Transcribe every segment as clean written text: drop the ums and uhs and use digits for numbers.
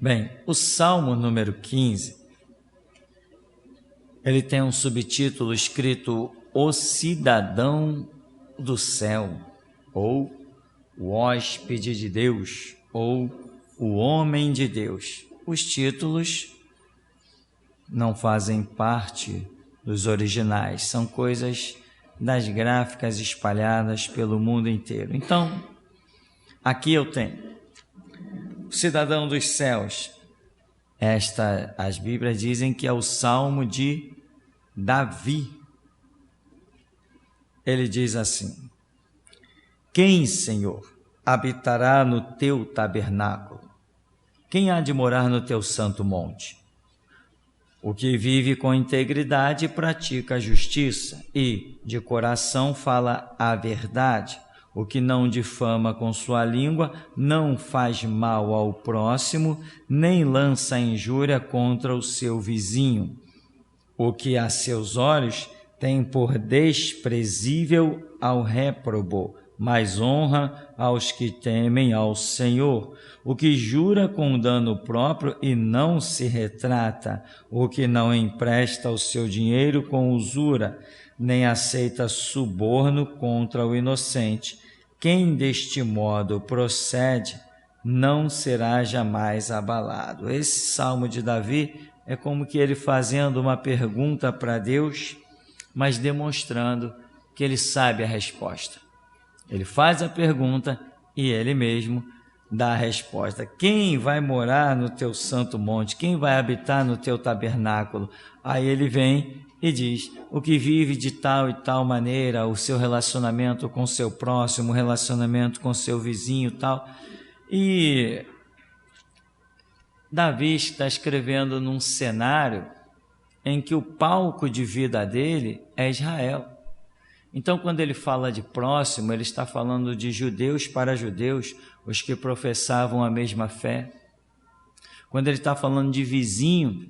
Bem, o Salmo número 15, ele tem um subtítulo escrito O Cidadão do Céu, ou O Hóspede de Deus, ou O Homem de Deus. Os títulos não fazem parte dos originais, são coisas das gráficas espalhadas pelo mundo inteiro. Então, aqui eu tenho o Cidadão dos Céus. As Bíblias dizem que é o Salmo de Davi. Ele diz assim: Quem, Senhor, habitará no teu tabernáculo? Quem há de morar no teu santo monte? O que vive com integridade e pratica a justiça, e de coração fala a verdade. O que não difama com sua língua, não faz mal ao próximo, nem lança injúria contra o seu vizinho. O que a seus olhos tem por desprezível ao réprobo, mas honra aos que temem ao Senhor. O que jura com dano próprio e não se retrata, o que não empresta o seu dinheiro com usura, nem aceita suborno contra o inocente. Quem deste modo procede não será jamais abalado. Esse Salmo de Davi é como que ele fazendo uma pergunta para Deus, mas demonstrando que ele sabe a resposta. Ele faz a pergunta e ele mesmo dá a resposta. Quem vai morar no teu santo monte? Quem vai habitar no teu tabernáculo? Aí ele vem e diz: o que vive de tal e tal maneira, o seu relacionamento com o seu próximo, o relacionamento com o seu vizinho, tal. E Davi está escrevendo num cenário em que o palco de vida dele é Israel. Então, quando ele fala de próximo, ele está falando de judeus para judeus, os que professavam a mesma fé. Quando ele está falando de vizinho,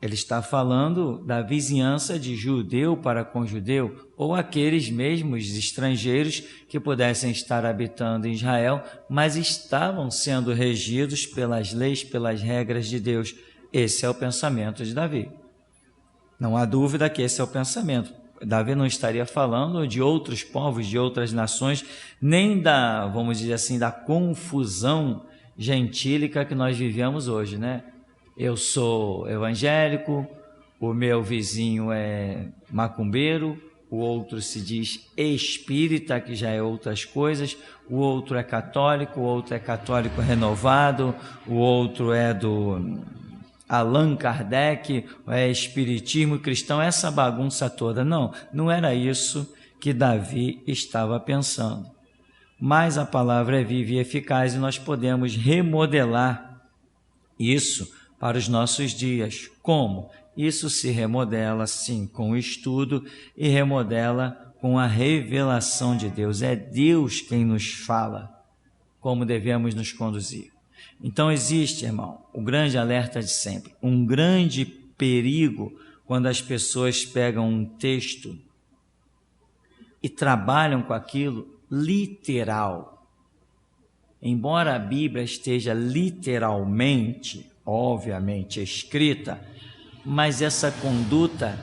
ele está falando da vizinhança de judeu para com judeu, ou aqueles mesmos estrangeiros que pudessem estar habitando em Israel, mas estavam sendo regidos pelas leis, pelas regras de Deus. Esse é o pensamento de Davi. Não há dúvida que esse é o pensamento. Davi não estaria falando de outros povos, de outras nações, nem da, vamos dizer assim, da confusão gentílica que nós vivemos hoje, né? Eu sou evangélico, o meu vizinho é macumbeiro, o outro se diz espírita, que já é outras coisas, o outro é católico, o outro é católico renovado, o outro é do Allan Kardec, é espiritismo cristão, essa bagunça toda. Não era isso que Davi estava pensando. Mas a palavra é viva e eficaz e nós podemos remodelar isso para os nossos dias. Como? Isso se remodela, sim, com o estudo e remodela com a revelação de Deus. É Deus quem nos fala como devemos nos conduzir. Então existe, irmão, o grande alerta de sempre, um grande perigo quando as pessoas pegam um texto e trabalham com aquilo literal. Embora a Bíblia esteja literalmente, obviamente, escrita, mas essa conduta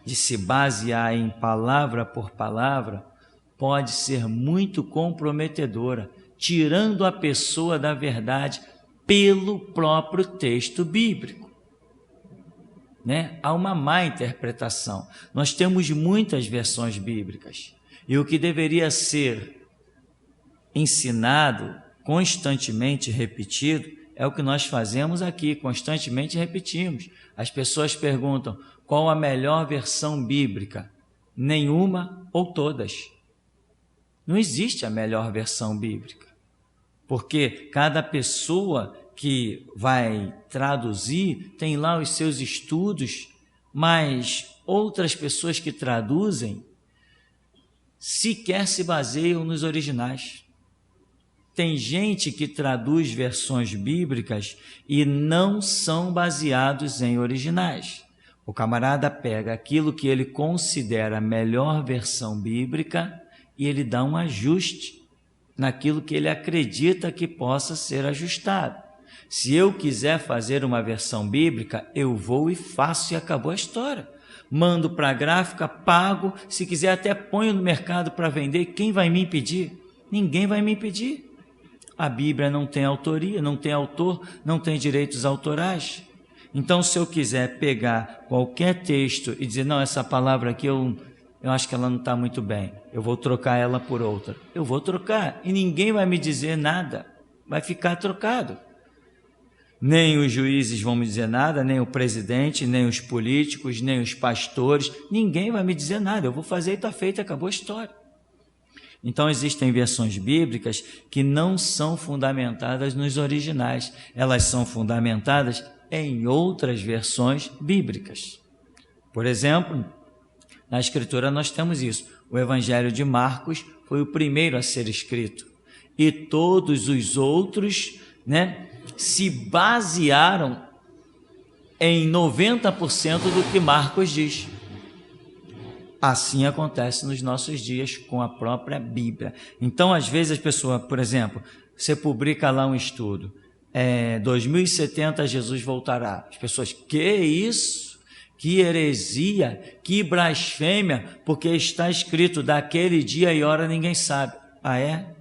de se basear em palavra por palavra pode ser muito comprometedora, tirando a pessoa da verdade pelo próprio texto bíblico. Né? Há uma má interpretação. Nós temos muitas versões bíblicas e o que deveria ser ensinado, constantemente repetido, é o que nós fazemos aqui, constantemente repetimos. As pessoas perguntam: qual a melhor versão bíblica? Nenhuma ou todas. Não existe a melhor versão bíblica, porque cada pessoa que vai traduzir tem lá os seus estudos, mas outras pessoas que traduzem sequer se baseiam nos originais. Tem gente que traduz versões bíblicas e não são baseados em originais. O camarada pega aquilo que ele considera a melhor versão bíblica e ele dá um ajuste naquilo que ele acredita que possa ser ajustado. Se eu quiser fazer uma versão bíblica, eu vou e faço e acabou a história. Mando para a gráfica, pago, se quiser até ponho no mercado para vender, quem vai me impedir? Ninguém vai me impedir. A Bíblia não tem autoria, não tem autor, não tem direitos autorais. Então, se eu quiser pegar qualquer texto e dizer, não, essa palavra aqui eu acho que ela não está muito bem, eu vou trocar ela por outra. Eu vou trocar e ninguém vai me dizer nada, vai ficar trocado. Nem os juízes vão me dizer nada, nem o presidente, nem os políticos, nem os pastores, ninguém vai me dizer nada, eu vou fazer e está feito, acabou a história. Então existem versões bíblicas que não são fundamentadas nos originais, elas são fundamentadas em outras versões bíblicas. Por exemplo, na Escritura nós temos isso, o Evangelho de Marcos foi o primeiro a ser escrito, e todos os outros, se basearam em 90% do que Marcos diz. Assim acontece nos nossos dias com a própria Bíblia. Então, às vezes, as pessoas, por exemplo, você publica lá um estudo, 2070 Jesus voltará. As pessoas, que isso? Que heresia, que blasfêmia, porque está escrito daquele dia e hora ninguém sabe. Ah, é?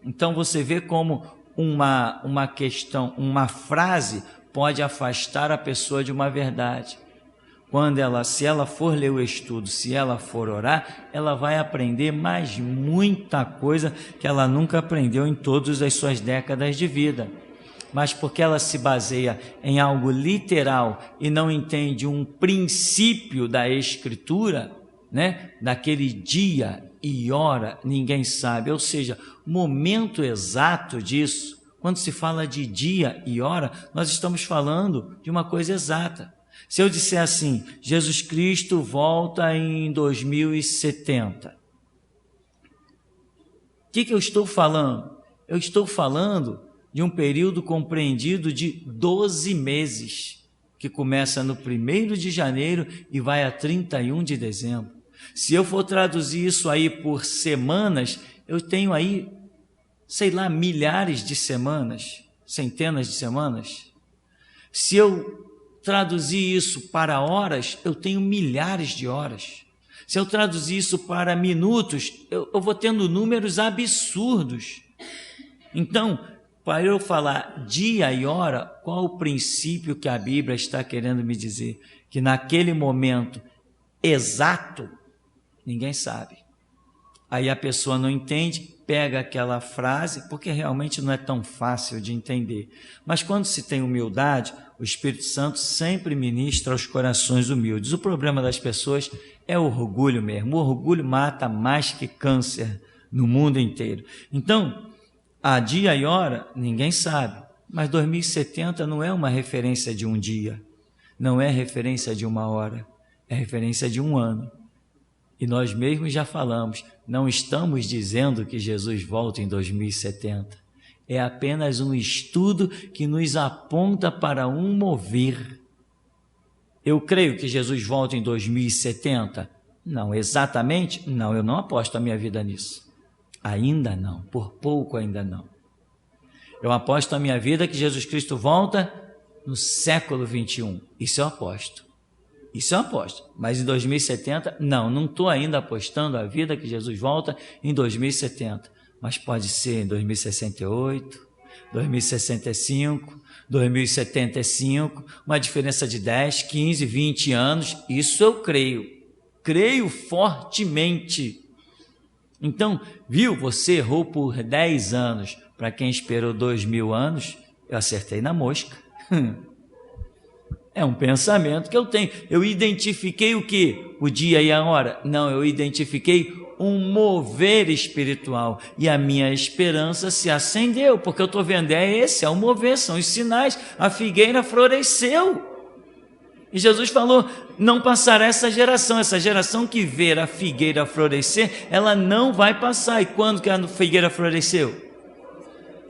Então você vê como uma questão, uma frase pode afastar a pessoa de uma verdade. Se ela for ler o estudo, se ela for orar, ela vai aprender mais muita coisa que ela nunca aprendeu em todas as suas décadas de vida. Mas porque ela se baseia em algo literal e não entende um princípio da Escritura, daquele dia e hora, ninguém sabe. Ou seja, momento exato disso, quando se fala de dia e hora, nós estamos falando de uma coisa exata. Se eu disser assim, Jesus Cristo volta em 2070, o que eu estou falando? Eu estou falando de um período compreendido de 12 meses, que começa no 1º de janeiro e vai a 31 de dezembro. Se eu for traduzir isso aí por semanas, eu tenho aí, milhares de semanas, centenas de semanas. Se eu traduzir isso para horas, eu tenho milhares de horas. Se eu traduzir isso para minutos, eu vou tendo números absurdos. Então, para eu falar dia e hora, qual o princípio que a Bíblia está querendo me dizer? Que naquele momento exato, ninguém sabe. Aí a pessoa não entende, pega aquela frase, porque realmente não é tão fácil de entender. Mas quando se tem humildade, o Espírito Santo sempre ministra aos corações humildes. O problema das pessoas é o orgulho mesmo. O orgulho mata mais que câncer no mundo inteiro. Então, a dia e hora, ninguém sabe. Mas 2070 não é uma referência de um dia, não é referência de uma hora, é referência de um ano. E nós mesmos já falamos, não estamos dizendo que Jesus volta em 2070. É apenas um estudo que nos aponta para um mover. Eu creio que Jesus volta em 2070? Não, exatamente? Não, eu não aposto a minha vida nisso. Ainda não, por pouco ainda não. Eu aposto a minha vida que Jesus Cristo volta no século 21. Isso eu aposto. Isso eu aposto. Mas em 2070, não estou ainda apostando a vida que Jesus volta em 2070. Mas pode ser em 2068, 2065, 2075, uma diferença de 10, 15, 20 anos, isso eu creio fortemente. Então, você errou por 10 anos, para quem esperou 2000 anos, eu acertei na mosca. É um pensamento que eu tenho. Eu identifiquei o quê? O dia e a hora? Não, eu identifiquei um mover espiritual. E a minha esperança se acendeu, porque eu estou vendo, é o mover, são os sinais. A figueira floresceu. E Jesus falou, não passará essa geração que ver a figueira florescer, ela não vai passar. E quando que a figueira floresceu?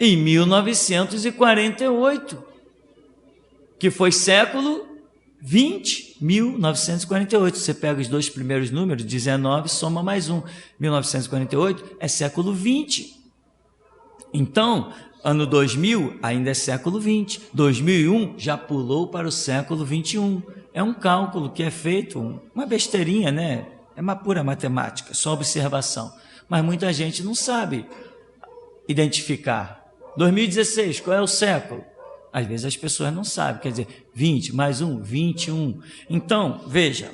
Em 1948. Que foi século 20, 1948. Você pega os dois primeiros números, 19, soma mais um. 1948 é século 20. Então, Ano 2000 ainda é século 20. 2001 já pulou para o século 21. É um cálculo que é feito, uma besteirinha, né? É uma pura matemática, só observação. Mas muita gente não sabe identificar. 2016, qual é o século? Às vezes as pessoas não sabem, quer dizer, 20 mais 1, 21. Então, veja,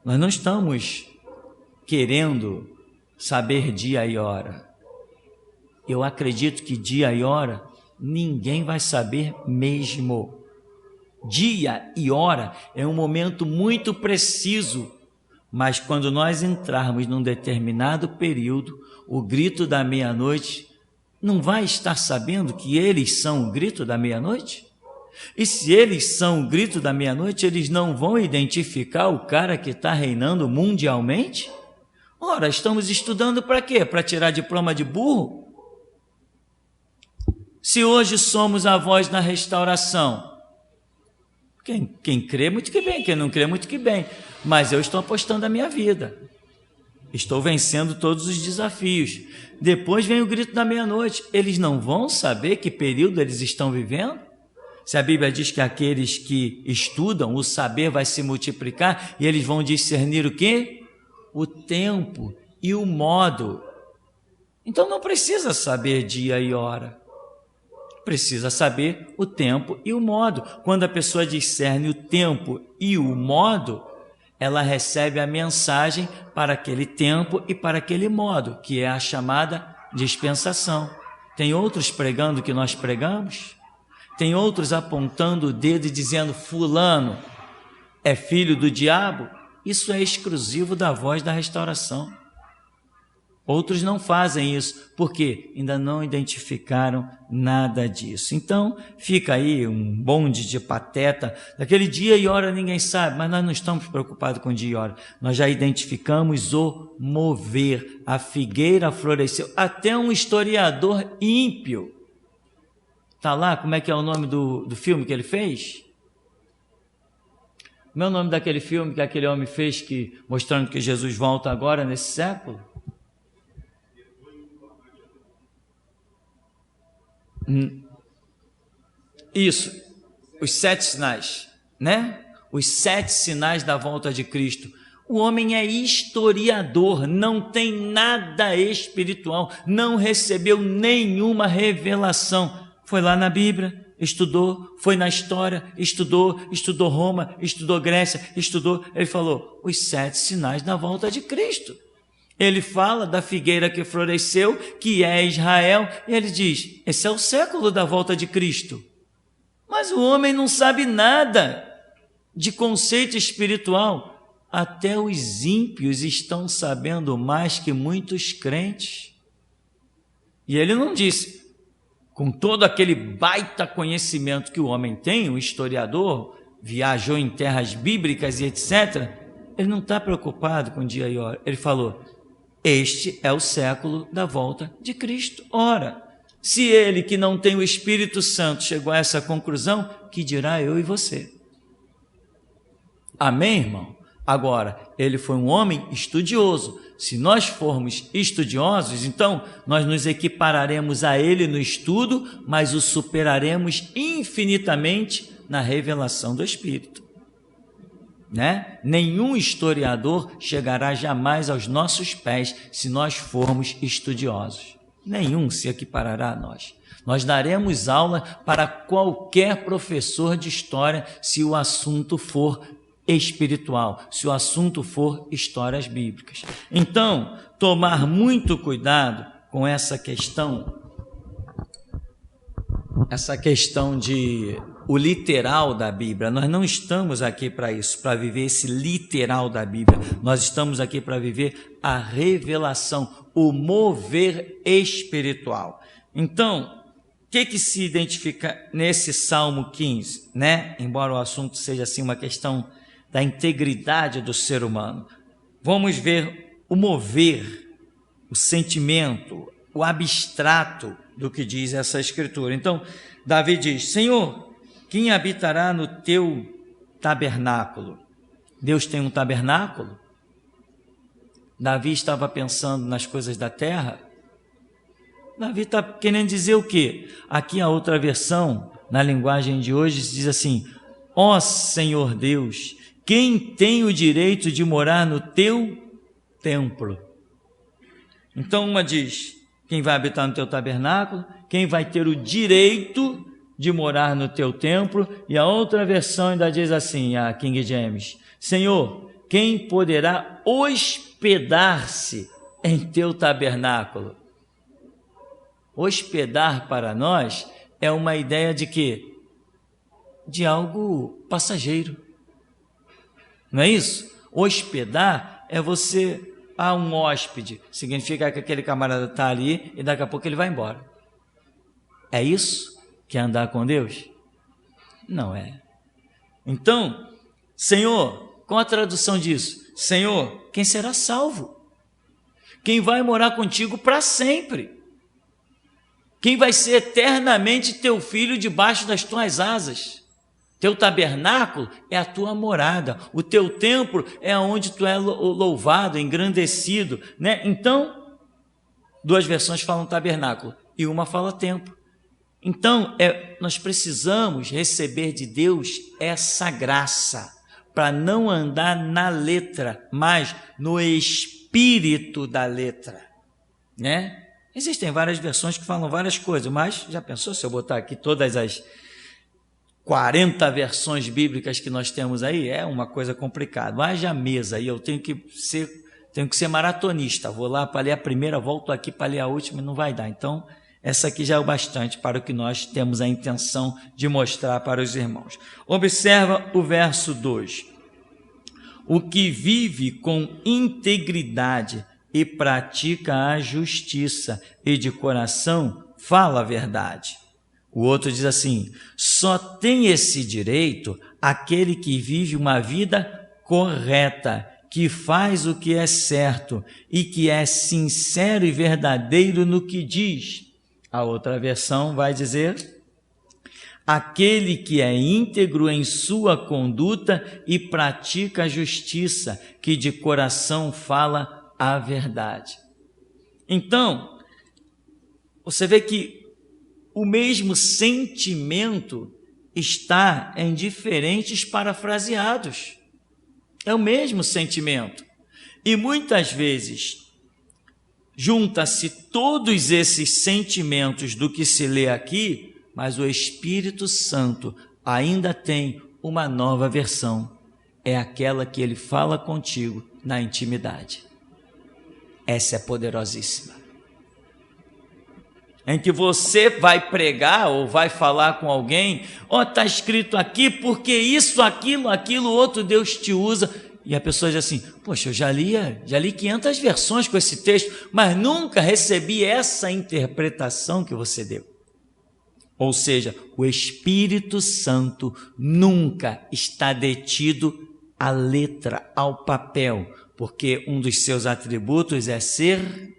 nós não estamos querendo saber dia e hora. Eu acredito que dia e hora ninguém vai saber mesmo. Dia e hora é um momento muito preciso, mas quando nós entrarmos num determinado período, o grito da meia-noite não vai estar sabendo que eles são o grito da meia-noite? E se eles são o grito da meia-noite, eles não vão identificar o cara que está reinando mundialmente? Ora, estamos estudando para quê? Para tirar diploma de burro? Se hoje somos a voz na restauração, quem crê, muito que bem, quem não crê, muito que bem, mas eu estou apostando a minha vida, estou vencendo todos os desafios. Depois vem o grito da meia-noite, eles não vão saber que período eles estão vivendo? Se a Bíblia diz que aqueles que estudam, o saber vai se multiplicar e eles vão discernir o quê? O tempo e o modo. Então não precisa saber dia e hora, precisa saber o tempo e o modo. Quando a pessoa discerne o tempo e o modo, ela recebe a mensagem para aquele tempo e para aquele modo, que é a chamada dispensação. Tem outros pregando o que nós pregamos? Tem outros apontando o dedo e dizendo fulano é filho do diabo? Isso é exclusivo da voz da restauração. Outros não fazem isso, porque ainda não identificaram nada disso. Então, fica aí um bonde de pateta. Daquele dia e hora ninguém sabe, mas nós não estamos preocupados com dia e hora. Nós já identificamos o mover. A figueira floresceu. Até um historiador ímpio. Está lá, como é que é o nome do filme que ele fez? Como é o nome daquele filme que aquele homem fez, mostrando que Jesus volta agora nesse século? Isso, os 7 sinais, né? Os 7 sinais da volta de Cristo. O homem é historiador, não tem nada espiritual, não recebeu nenhuma revelação. Foi lá na Bíblia, estudou, foi na história, estudou Roma, estudou Grécia, estudou. Ele falou, os 7 sinais da volta de Cristo. Ele fala da figueira que floresceu, que é Israel, e ele diz, esse é o século da volta de Cristo. Mas o homem não sabe nada de conceito espiritual. Até os ímpios estão sabendo mais que muitos crentes. E ele não disse, com todo aquele baita conhecimento que o homem tem, o historiador, viajou em terras bíblicas e etc., ele não está preocupado com dia e hora. Ele falou, este é o século da volta de Cristo. Ora, se ele que não tem o Espírito Santo chegou a essa conclusão, que dirá eu e você? Amém, irmão? Agora, ele foi um homem estudioso. Se nós formos estudiosos, então nós nos equipararemos a ele no estudo, mas o superaremos infinitamente na revelação do Espírito. Né? Nenhum historiador chegará jamais aos nossos pés se nós formos estudiosos. Nenhum se equiparará a nós. Nós daremos aula para qualquer professor de história se o assunto for espiritual, se o assunto for histórias bíblicas. Então, tomar muito cuidado com essa questão de o literal da Bíblia. Nós não estamos aqui para isso, para viver esse literal da Bíblia. Nós estamos aqui para viver a revelação, o mover espiritual. Então, o que se identifica nesse Salmo 15, né? Embora o assunto seja assim uma questão da integridade do ser humano. Vamos ver o mover, o sentimento, o abstrato do que diz essa escritura. Então, Davi diz, Senhor, quem habitará no teu tabernáculo? Deus tem um tabernáculo? Davi estava pensando nas coisas da terra? Davi está querendo dizer o quê? Aqui a outra versão, na linguagem de hoje, diz assim: ó Senhor Deus, quem tem o direito de morar no teu templo? Então uma diz, quem vai habitar no teu tabernáculo, quem vai ter o direito de morar no teu templo, e a outra versão ainda diz assim, a King James: Senhor, quem poderá hospedar-se em teu tabernáculo? Hospedar para nós é uma ideia de quê? De algo passageiro. Não é isso? Hospedar é você, um hóspede, significa que aquele camarada está ali e daqui a pouco ele vai embora. É isso que é andar com Deus? Não é. Então, Senhor, qual a tradução disso? Senhor, quem será salvo? Quem vai morar contigo para sempre? Quem vai ser eternamente teu filho debaixo das tuas asas? Teu tabernáculo é a tua morada, o teu templo é onde tu é louvado, engrandecido, né? Então, duas versões falam tabernáculo e uma fala templo. Então, nós precisamos receber de Deus essa graça, para não andar na letra, mas no espírito da letra, né? Existem várias versões que falam várias coisas, mas já pensou se eu botar aqui todas as 40 versões bíblicas que nós temos aí? É uma coisa complicada. Haja mesa, e eu tenho que ser maratonista. Vou lá para ler a primeira, volto aqui para ler a última e não vai dar. Então, essa aqui já é o bastante para o que nós temos a intenção de mostrar para os irmãos. Observa o verso 2. O que vive com integridade e pratica a justiça e de coração fala a verdade. O outro diz assim: só tem esse direito aquele que vive uma vida correta, que faz o que é certo e que é sincero e verdadeiro no que diz. A outra versão vai dizer: aquele que é íntegro em sua conduta e pratica a justiça, que de coração fala a verdade. Então, você vê que o mesmo sentimento está em diferentes parafraseados. É o mesmo sentimento. E muitas vezes junta-se todos esses sentimentos do que se lê aqui, mas o Espírito Santo ainda tem uma nova versão. É aquela que ele fala contigo na intimidade. Essa é poderosíssima. Em que você vai pregar ou vai falar com alguém, está escrito aqui, porque isso, aquilo, outro, Deus te usa. E a pessoa diz assim: poxa, eu já li 500 versões com esse texto, mas nunca recebi essa interpretação que você deu. Ou seja, o Espírito Santo nunca está detido à letra, ao papel, porque um dos seus atributos é ser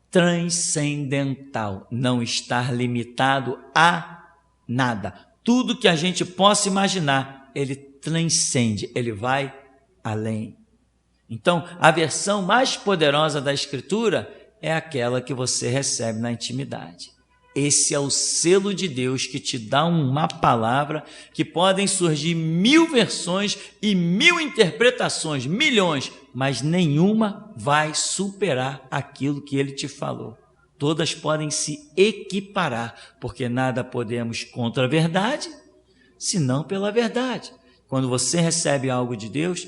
transcendental, não estar limitado a nada. Tudo que a gente possa imaginar, ele transcende, ele vai além. Então, a versão mais poderosa da Escritura é aquela que você recebe na intimidade. Esse é o selo de Deus que te dá uma palavra que podem surgir 1000 versões e 1000 interpretações, milhões, mas nenhuma vai superar aquilo que ele te falou. Todas podem se equiparar, porque nada podemos contra a verdade, senão pela verdade. Quando você recebe algo de Deus,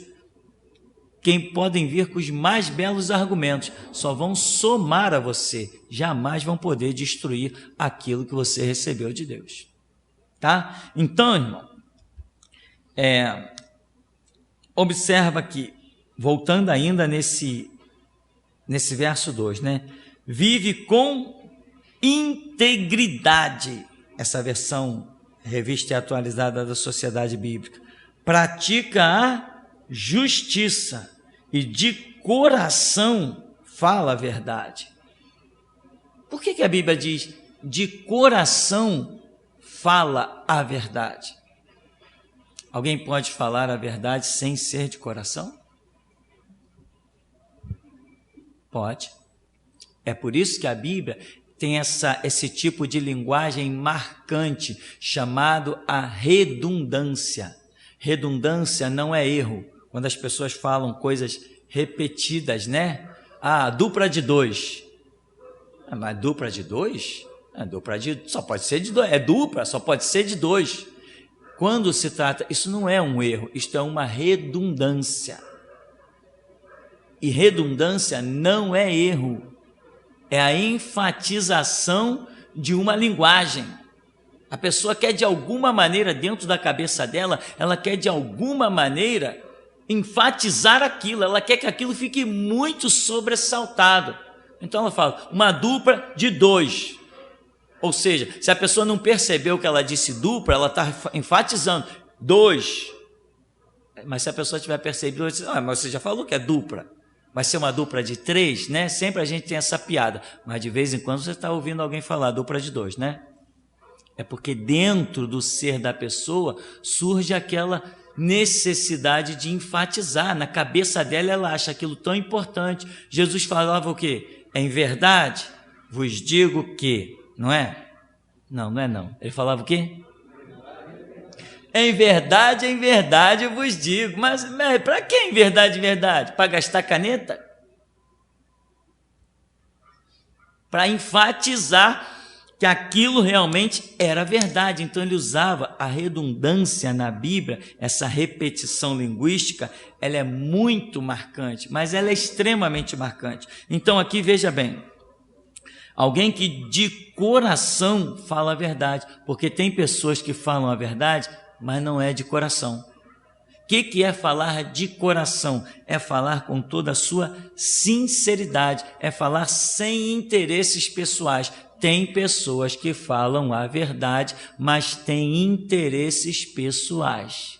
quem podem vir com os mais belos argumentos só vão somar a você, jamais vão poder destruir aquilo que você recebeu de Deus. Tá? Então, irmão, observa aqui, voltando ainda nesse verso 2, né? Vive com integridade, essa versão revista e atualizada da Sociedade Bíblica, pratica a justiça e de coração fala a verdade. Por que a Bíblia diz de coração fala a verdade? Alguém pode falar a verdade sem ser de coração? Pode. É por isso que a Bíblia tem esse tipo de linguagem marcante, chamado a redundância. Redundância não é erro. Quando as pessoas falam coisas repetidas, né? Dupla de 2. Mas dupla de 2? Só pode ser de 2. É dupla, só pode ser de 2. Quando se trata, isso não é um erro, isto é uma redundância. E redundância não é erro. É a enfatização de uma linguagem. A pessoa quer de alguma maneira, dentro da cabeça dela, ela quer de alguma maneira enfatizar aquilo, ela quer que aquilo fique muito sobressaltado. Então ela fala, uma dupla de 2. Ou seja, se a pessoa não percebeu que ela disse dupla, ela está enfatizando 2. Mas se a pessoa tiver percebido, ela diz, mas você já falou que é dupla. Vai ser uma dupla de 3, né? Sempre a gente tem essa piada, mas de vez em quando você está ouvindo alguém falar dupla de 2, né? É porque dentro do ser da pessoa surge aquela necessidade de enfatizar. Na cabeça dela, ela acha aquilo tão importante. Jesus falava o quê? Em verdade, vos digo que, não é? Não é não. Ele falava o quê? Em verdade eu vos digo. Mas para que em verdade? Para gastar caneta? Para enfatizar que aquilo realmente era verdade. Então ele usava a redundância na Bíblia, essa repetição linguística, ela é muito marcante, mas ela é extremamente marcante. Então aqui veja bem, alguém que de coração fala a verdade, porque tem pessoas que falam a verdade, mas não é de coração. O que é falar de coração? É falar com toda a sua sinceridade, é falar sem interesses pessoais. Tem pessoas que falam a verdade, mas têm interesses pessoais.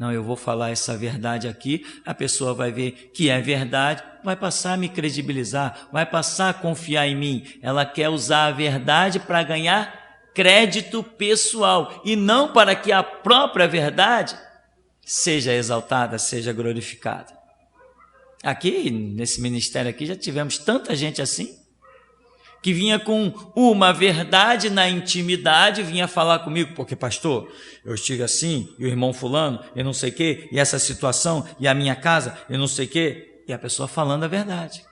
Não, eu vou falar essa verdade aqui, a pessoa vai ver que é verdade, vai passar a me credibilizar, vai passar a confiar em mim. Ela quer usar a verdade para ganhar crédito pessoal e não para que a própria verdade seja exaltada, seja glorificada. Aqui, nesse ministério aqui, já tivemos tanta gente assim, que vinha com uma verdade na intimidade, vinha falar comigo, porque pastor, eu estive assim, e o irmão fulano, eu não sei o quê, e essa situação, e a minha casa, eu não sei o quê, e a pessoa falando a verdade.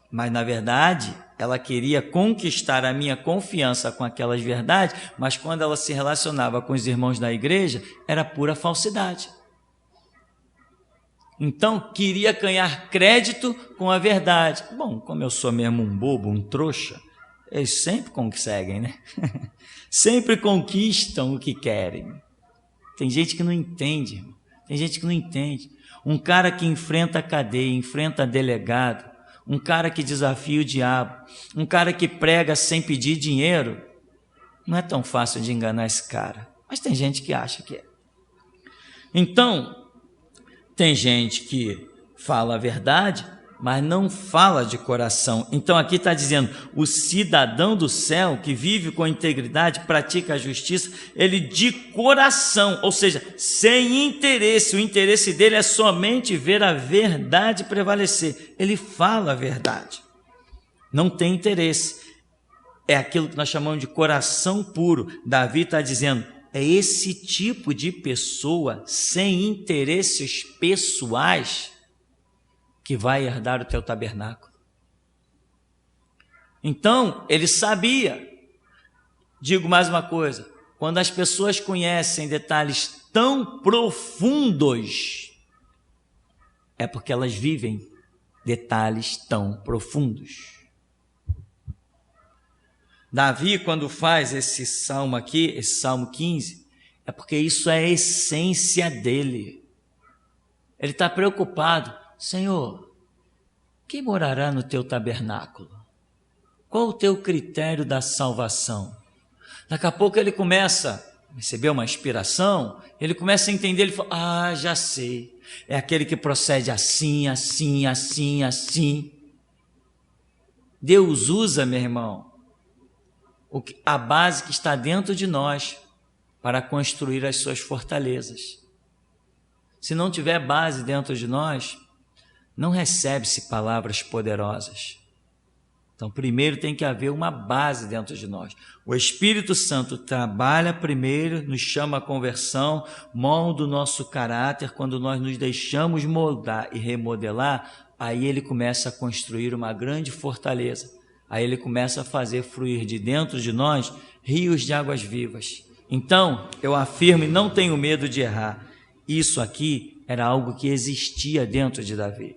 Mas na verdade, ela queria conquistar a minha confiança com aquelas verdades, mas quando ela se relacionava com os irmãos da igreja, era pura falsidade. Então, queria ganhar crédito com a verdade. Bom, como eu sou mesmo um bobo, um trouxa, eles sempre conseguem, né? Sempre conquistam o que querem. Tem gente que não entende, irmão. Tem gente que não entende. Um cara que enfrenta a cadeia, enfrenta delegado, um cara que desafia o diabo, um cara que prega sem pedir dinheiro, não é tão fácil de enganar esse cara. Mas tem gente que acha que é. Então, tem gente que fala a verdade, mas não fala de coração. Então aqui está dizendo, o cidadão do céu que vive com integridade, pratica a justiça, ele de coração, ou seja, sem interesse, o interesse dele é somente ver a verdade prevalecer. Ele fala a verdade, não tem interesse. É aquilo que nós chamamos de coração puro. Davi está dizendo, é esse tipo de pessoa sem interesses pessoais que vai herdar o teu tabernáculo. Então, ele sabia. Digo mais uma coisa, quando as pessoas conhecem detalhes tão profundos, é porque elas vivem detalhes tão profundos. Davi, quando faz esse salmo aqui, esse salmo 15, é porque isso é a essência dele. Ele está preocupado. Senhor, quem morará no teu tabernáculo? Qual o teu critério da salvação? Daqui a pouco ele começa a receber uma inspiração, ele começa a entender, ele fala, já sei, é aquele que procede assim, assim, assim, assim. Deus usa, meu irmão, a base que está dentro de nós para construir as suas fortalezas. Se não tiver base dentro de nós, não recebe-se palavras poderosas. Então, primeiro tem que haver uma base dentro de nós. O Espírito Santo trabalha primeiro, nos chama à conversão, molda o nosso caráter. Quando nós nos deixamos moldar e remodelar, aí ele começa a construir uma grande fortaleza. Aí ele começa a fazer fluir de dentro de nós rios de águas vivas. Então, eu afirmo e não tenho medo de errar. Isso aqui era algo que existia dentro de Davi.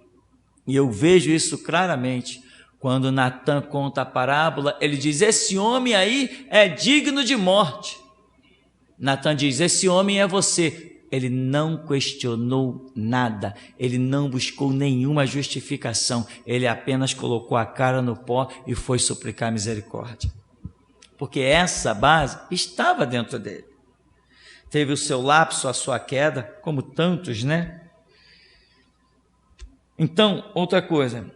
E eu vejo isso claramente. Quando Natan conta a parábola, ele diz, esse homem aí é digno de morte. Natan diz, esse homem é você. Ele não questionou nada, ele não buscou nenhuma justificação, ele apenas colocou a cara no pó e foi suplicar misericórdia. Porque essa base estava dentro dele. Teve o seu lapso, a sua queda, como tantos, né? Então, outra coisa,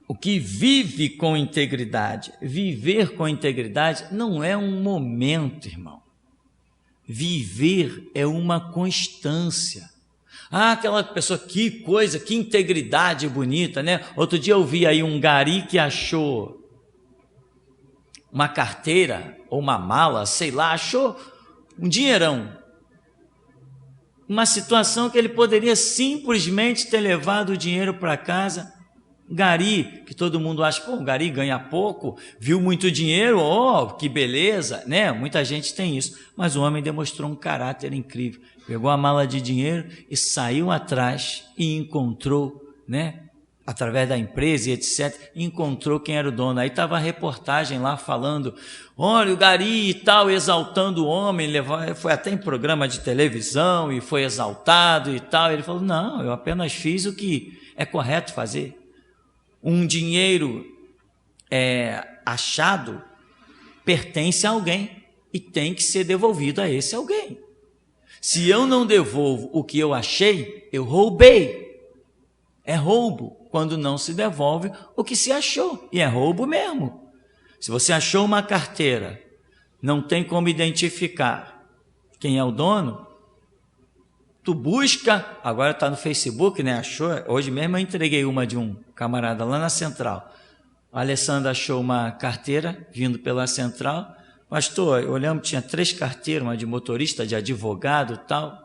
o que vive com integridade, viver com integridade não é um momento, irmão. Viver é uma constância. Aquela pessoa, que coisa, que integridade bonita, né? Outro dia eu vi aí um gari que achou uma carteira ou uma mala, sei lá, achou um dinheirão. Uma situação que ele poderia simplesmente ter levado o dinheiro para casa. Gari, que todo mundo acha, pô, o gari ganha pouco, viu muito dinheiro, oh, que beleza, né? Muita gente tem isso, mas o homem demonstrou um caráter incrível, pegou a mala de dinheiro e saiu atrás e encontrou, né? Através da empresa e etc, encontrou quem era o dono. Aí estava a reportagem lá falando, olha o gari e tal, exaltando o homem, foi até em programa de televisão e foi exaltado e tal. Ele falou, não, eu apenas fiz o que é correto fazer. Um dinheiro achado pertence a alguém e tem que ser devolvido a esse alguém. Se eu não devolvo o que eu achei, eu roubei. É roubo quando não se devolve o que se achou, e é roubo mesmo. Se você achou uma carteira, não tem como identificar quem é o dono, tu busca, agora está no Facebook, né? Achou, hoje mesmo eu entreguei uma de um camarada lá na Central. A Alessandra achou uma carteira vindo pela Central. Pastor, olhamos, tinha 3 carteiras, uma de motorista, de advogado e tal.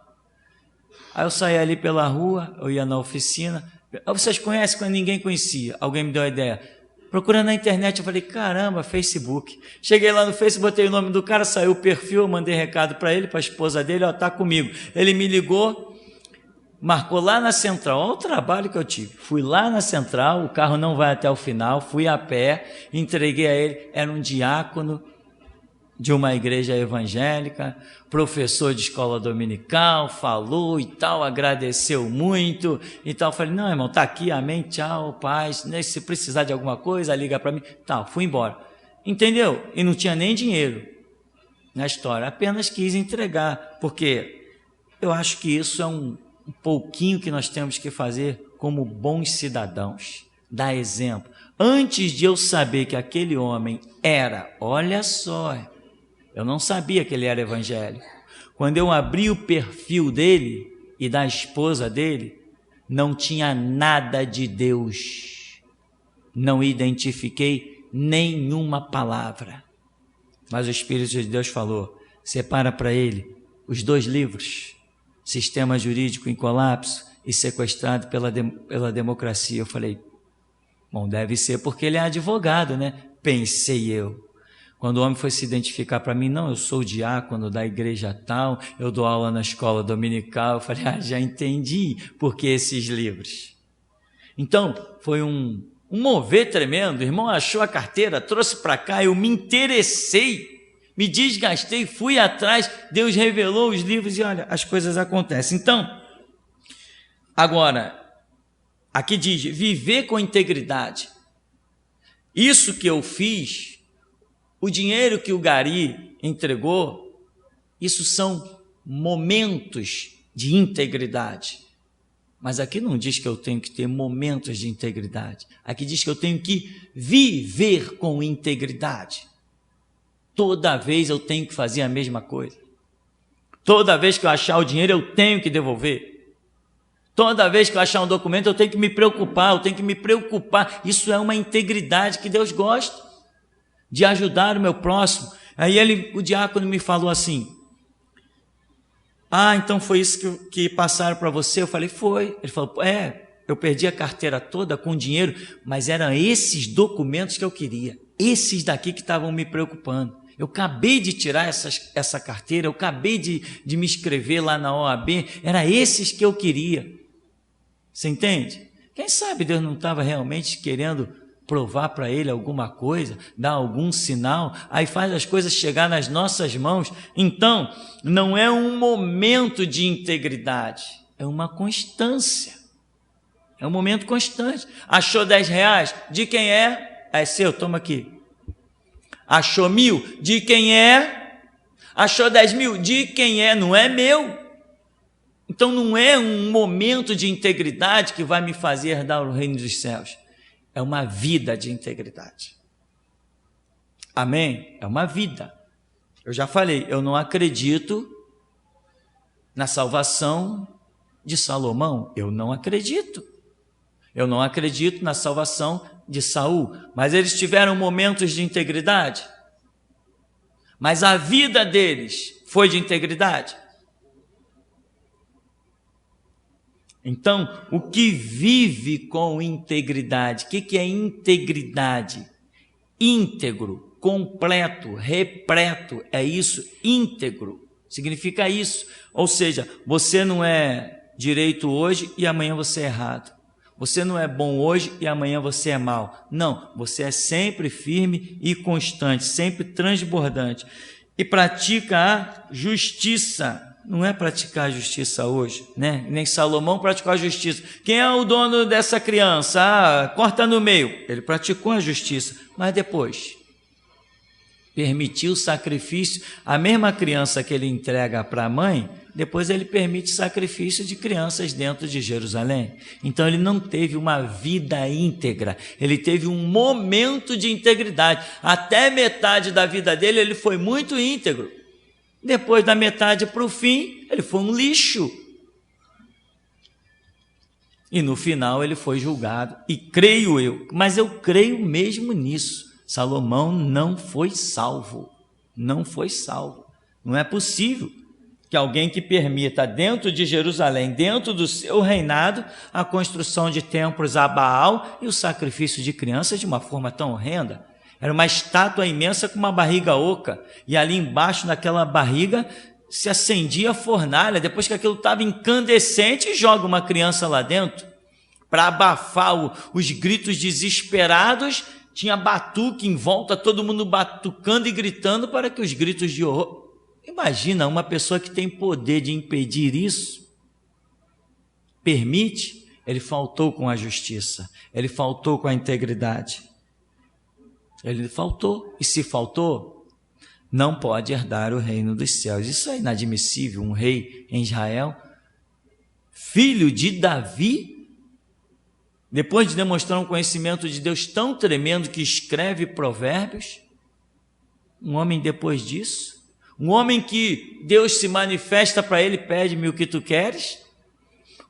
Aí eu saí ali pela rua, eu ia na oficina. Vocês conhecem quando ninguém conhecia? Alguém me deu a ideia. Procurando na internet, eu falei, caramba, Facebook. Cheguei lá no Facebook, botei o nome do cara, saiu o perfil, eu mandei recado para ele, para a esposa dele, ó, tá comigo. Ele me ligou, marcou lá na Central, olha o trabalho que eu tive. Fui lá na Central, o carro não vai até o final, fui a pé, entreguei a ele, era um diácono de uma igreja evangélica, professor de escola dominical, falou e tal, agradeceu muito e tal. Falei, não, irmão, tá aqui, amém, tchau, paz, se precisar de alguma coisa, liga para mim, tal, fui embora. Entendeu? E não tinha nem dinheiro na história, apenas quis entregar, porque eu acho que isso é um pouquinho que nós temos que fazer como bons cidadãos, dar exemplo. Antes de eu saber que aquele homem era, olha só, eu não sabia que ele era evangélico. Quando eu abri o perfil dele e da esposa dele, não tinha nada de Deus. Não identifiquei nenhuma palavra. Mas o Espírito de Deus falou, separa para ele os 2 livros, Sistema Jurídico em Colapso e Sequestrado pela Democracia. Eu falei, bom, deve ser porque ele é advogado, né? Pensei eu. Quando o homem foi se identificar para mim, não, eu sou o diácono da igreja tal, eu dou aula na escola dominical. Eu falei, já entendi por que esses livros. Então, foi um mover tremendo. O irmão achou a carteira, trouxe para cá, eu me interessei, me desgastei, fui atrás, Deus revelou os livros e olha, as coisas acontecem. Então, agora, aqui diz, viver com integridade. Isso que eu fiz, o dinheiro que o gari entregou, isso são momentos de integridade. Mas aqui não diz que eu tenho que ter momentos de integridade. Aqui diz que eu tenho que viver com integridade. Toda vez eu tenho que fazer a mesma coisa. Toda vez que eu achar o dinheiro, eu tenho que devolver. Toda vez que eu achar um documento, eu tenho que me preocupar, Isso é uma integridade que Deus gosta, de ajudar o meu próximo. Aí o diácono me falou assim: então foi isso que passaram para você? Eu falei: foi. Ele falou: eu perdi a carteira toda com dinheiro, mas eram esses documentos que eu queria, esses daqui que estavam me preocupando. Eu acabei de tirar essa carteira, eu acabei de me inscrever lá na OAB, era esses que eu queria. Você entende? Quem sabe Deus não estava realmente querendo provar para ele alguma coisa, dar algum sinal, aí faz as coisas chegar nas nossas mãos. Então, não é um momento de integridade, é uma constância. É um momento constante. Achou 10 reais? De quem é? É seu, toma aqui. Achou 1.000? De quem é? Achou 10.000? De quem é? Não é meu. Então não é um momento de integridade que vai me fazer herdar o reino dos céus. É uma vida de integridade. Amém? É uma vida. Eu já falei, eu não acredito na salvação de Salomão. Eu não acredito. Eu não acredito na salvação de Saul. Mas eles tiveram momentos de integridade. Mas a vida deles foi de integridade. Então, o que vive com integridade? O que é integridade? Íntegro, completo, repleto, é isso, íntegro, significa isso. Ou seja, você não é direito hoje e amanhã você é errado. Você não é bom hoje e amanhã você é mal. Não, você é sempre firme e constante, sempre transbordante. E pratica a justiça. Não é praticar a justiça hoje, né? Nem Salomão praticou a justiça. Quem é o dono dessa criança? Corta no meio. Ele praticou a justiça, mas depois permitiu o sacrifício. A mesma criança que ele entrega para a mãe, depois ele permite sacrifício de crianças dentro de Jerusalém. Então ele não teve uma vida íntegra, ele teve um momento de integridade. Até metade da vida dele ele foi muito íntegro. Depois da metade para o fim, ele foi um lixo. E no final ele foi julgado. E creio eu, mas eu creio mesmo nisso. Salomão não foi salvo. Não foi salvo. Não é possível que alguém que permita dentro de Jerusalém, dentro do seu reinado, a construção de templos a Baal e o sacrifício de crianças de uma forma tão horrenda. Era uma estátua imensa com uma barriga oca, e ali embaixo daquela barriga se acendia a fornalha. Depois que aquilo estava incandescente, joga uma criança lá dentro para abafar os gritos desesperados. Tinha batuque em volta, todo mundo batucando e gritando para que os gritos de horror. Imagina uma pessoa que tem poder de impedir isso, permite. Ele faltou com a justiça, ele faltou com a integridade. Ele faltou, e se faltou, não pode herdar o reino dos céus. Isso é inadmissível. Um rei em Israel, filho de Davi, depois de demonstrar um conhecimento de Deus tão tremendo que escreve provérbios, um homem depois disso, um homem que Deus se manifesta para ele, pede-me o que tu queres,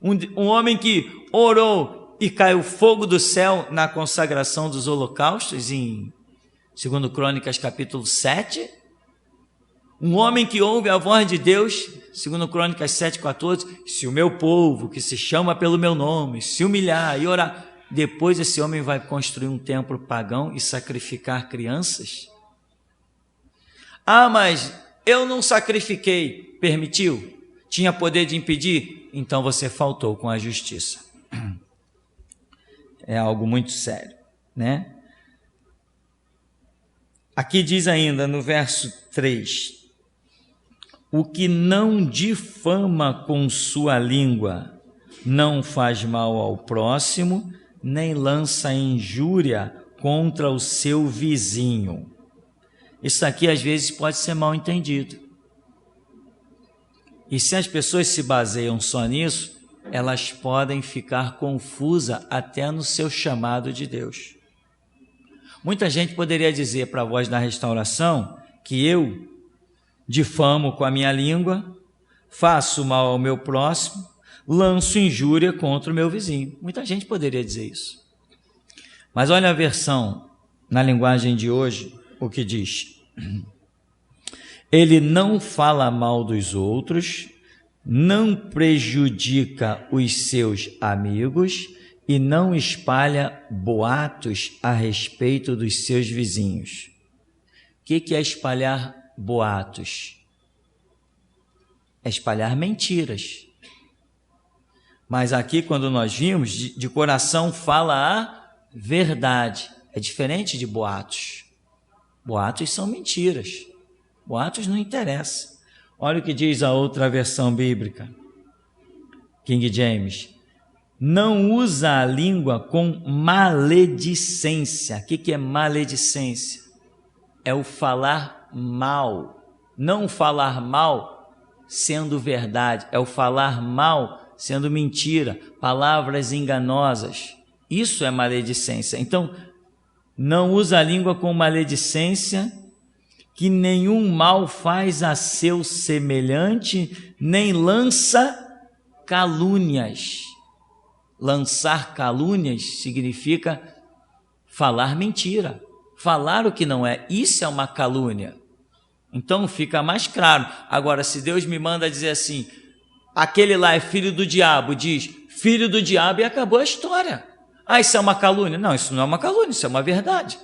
um homem que orou e caiu fogo do céu na consagração dos holocaustos em 2 Crônicas capítulo 7, um homem que ouve a voz de Deus, 2 Crônicas 7,14, se o meu povo, que se chama pelo meu nome, se humilhar e orar, depois esse homem vai construir um templo pagão e sacrificar crianças? Mas eu não sacrifiquei, permitiu? Tinha poder de impedir? Então você faltou com a justiça. É algo muito sério, né? Aqui diz ainda no verso 3, o que não difama com sua língua, não faz mal ao próximo, nem lança injúria contra o seu vizinho. Isso aqui às vezes pode ser mal entendido. E se as pessoas se baseiam só nisso, elas podem ficar confusas até no seu chamado de Deus. Muita gente poderia dizer para a Voz da Restauração que eu difamo com a minha língua, faço mal ao meu próximo, lanço injúria contra o meu vizinho. Muita gente poderia dizer isso. Mas olha a versão na linguagem de hoje, o que diz: ele não fala mal dos outros, não prejudica os seus amigos e não espalha boatos a respeito dos seus vizinhos. O que é espalhar boatos? É espalhar mentiras. Mas aqui, quando nós vimos, de coração fala a verdade. É diferente de boatos. Boatos são mentiras. Boatos não interessam. Olha o que diz a outra versão bíblica, King James: não usa a língua com maledicência. O que é maledicência? É o falar mal. Não falar mal sendo verdade, é o falar mal sendo mentira, palavras enganosas. Isso é maledicência. Então, não usa a língua com maledicência, que nenhum mal faz a seu semelhante, nem lança calúnias. Lançar calúnias significa falar mentira, falar o que não é. Isso é uma calúnia. Então fica mais claro. Agora, se Deus me manda dizer assim, aquele lá é filho do diabo, diz filho do diabo e acabou a história. Ah, isso é uma calúnia? Não, isso não é uma calúnia, isso é uma verdade.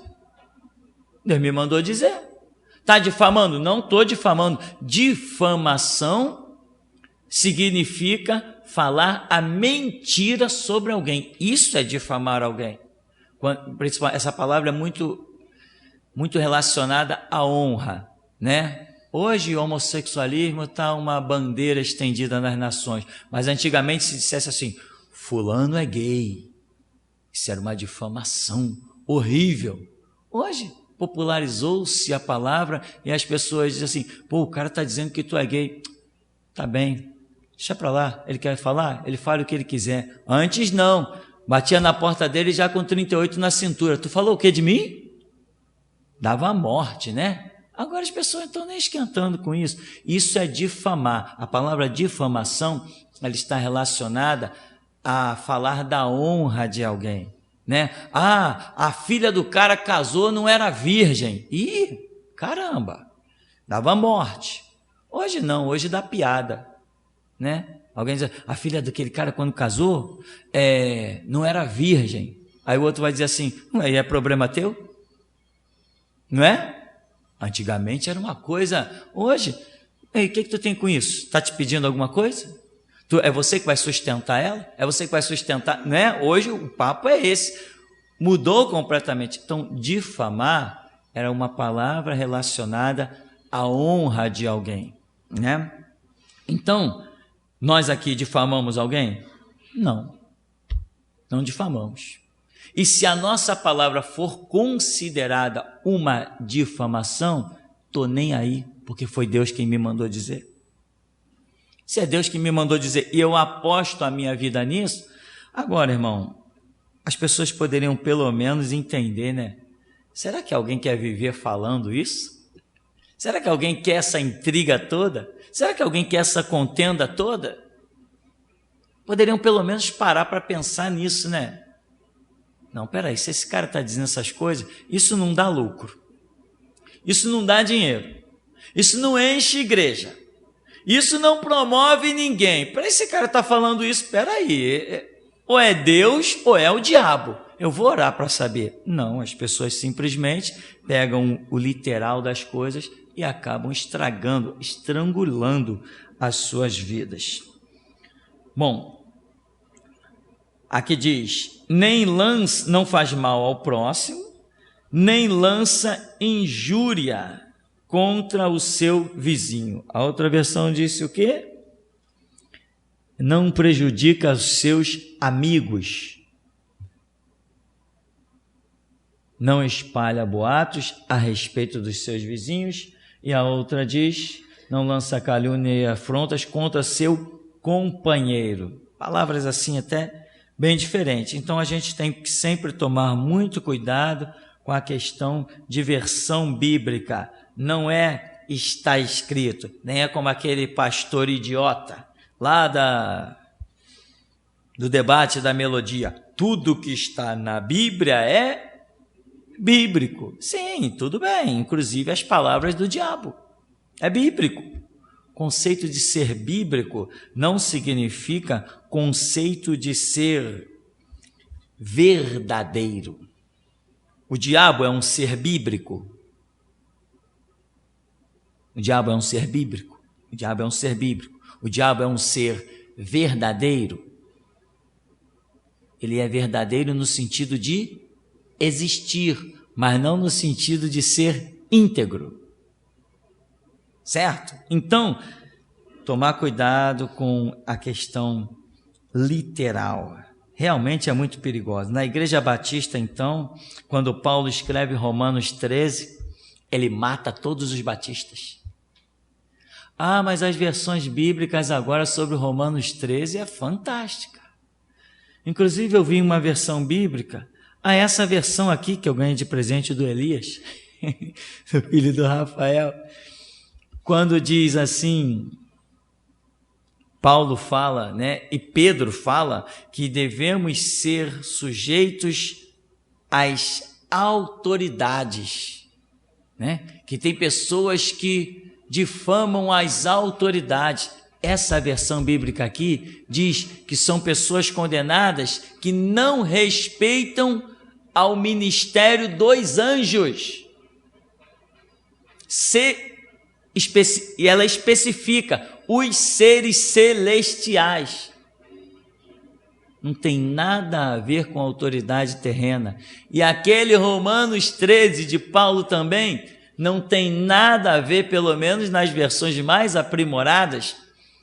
Deus me mandou dizer. Está difamando? Não estou difamando. Difamação significa falar a mentira sobre alguém. Isso é difamar alguém. Essa palavra é muito relacionada à honra, né? Hoje o homossexualismo está uma bandeira estendida nas nações, mas antigamente se dissesse assim, fulano é gay. Isso era uma difamação horrível. Hoje popularizou-se a palavra e as pessoas dizem assim, pô, o cara está dizendo que tu é gay. Tá bem, deixa para lá, ele quer falar, ele fala o que ele quiser. Antes não, batia na porta dele já com 38 na cintura. Tu falou o que de mim? Dava a morte, né? Agora as pessoas não estão nem esquentando com isso. Isso é difamar. A palavra difamação, ela está relacionada a falar da honra de alguém, né? Ah, a filha do cara casou, não era virgem. Ih, caramba, dava morte. Hoje não, hoje dá piada, né? Alguém diz, a filha daquele cara quando casou, não era virgem. Aí o outro vai dizer assim, aí é problema teu? Não é? Antigamente era uma coisa, hoje, ei, o que tu tem com isso? Está te pedindo alguma coisa? É você que vai sustentar ela? É você que vai sustentar, né? Hoje o papo é esse, mudou completamente. Então, difamar era uma palavra relacionada à honra de alguém, né? Então, nós aqui difamamos alguém? Não, não difamamos. E se a nossa palavra for considerada uma difamação, estou nem aí, porque foi Deus quem me mandou dizer. Se é Deus quem me mandou dizer e eu aposto a minha vida nisso, agora, irmão, as pessoas poderiam pelo menos entender, né? Será que alguém quer viver falando isso? Será que alguém quer essa intriga toda? Será que alguém quer essa contenda toda? Poderiam pelo menos parar para pensar nisso, né? Não, peraí, se esse cara está dizendo essas coisas, isso não dá lucro, isso não dá dinheiro, isso não enche igreja, isso não promove ninguém. Para esse cara estar falando isso, peraí, ou é Deus ou é o diabo. Eu vou orar para saber. Não, as pessoas simplesmente pegam o literal das coisas e acabam estragando, estrangulando as suas vidas. Bom, aqui diz, não faz mal ao próximo, nem lança injúria contra o seu vizinho. A outra versão disse o quê? Não prejudica os seus amigos. Não espalha boatos a respeito dos seus vizinhos. E a outra diz, não lança calúnia e afrontas contra seu companheiro. Palavras assim até bem diferentes. Então a gente tem que sempre tomar muito cuidado com a questão de versão bíblica. Não é está escrito, nem é como aquele pastor idiota lá do debate da melodia. Tudo que está na Bíblia é bíblico. Sim, tudo bem, inclusive as palavras do diabo. É bíblico. Conceito de ser bíblico não significa conceito de ser verdadeiro. O diabo é um ser bíblico. O diabo é um ser bíblico. O diabo é um ser bíblico. O diabo é um ser verdadeiro. Ele é verdadeiro no sentido de existir, mas não no sentido de ser íntegro. Certo? Então, tomar cuidado com a questão literal. Realmente é muito perigosa. Na Igreja Batista, então, quando Paulo escreve Romanos 13, ele mata todos os batistas. Ah, mas as versões bíblicas agora sobre Romanos 13 é fantástica. Inclusive eu vi uma versão bíblica, essa versão aqui que eu ganhei de presente do Elias, do filho do Rafael, quando diz assim, Paulo fala, né, e Pedro fala que devemos ser sujeitos às autoridades, né? Que tem pessoas que difamam as autoridades. Essa versão bíblica aqui diz que são pessoas condenadas que não respeitam ao ministério dos anjos. E ela especifica os seres celestiais. Não tem nada a ver com a autoridade terrena. E aquele Romanos 13 de Paulo também não tem nada a ver, pelo menos nas versões mais aprimoradas.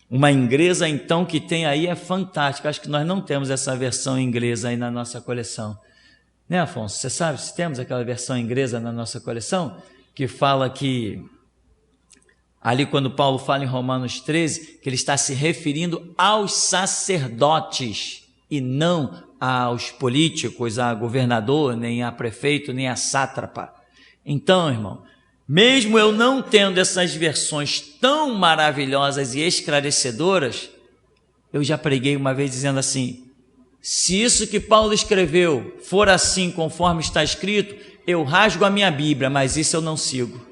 Uma inglesa, então, que tem aí é fantástica. Acho que nós não temos essa versão inglesa aí na nossa coleção. Né, Afonso? Você sabe se temos aquela versão inglesa na nossa coleção? Que fala que, ali quando Paulo fala em Romanos 13, que ele está se referindo aos sacerdotes e não aos políticos, a governador, nem a prefeito, nem a sátrapa. Então, irmão, mesmo eu não tendo essas versões tão maravilhosas e esclarecedoras, eu já preguei uma vez dizendo assim, se isso que Paulo escreveu for assim conforme está escrito, eu rasgo a minha Bíblia, mas isso eu não sigo.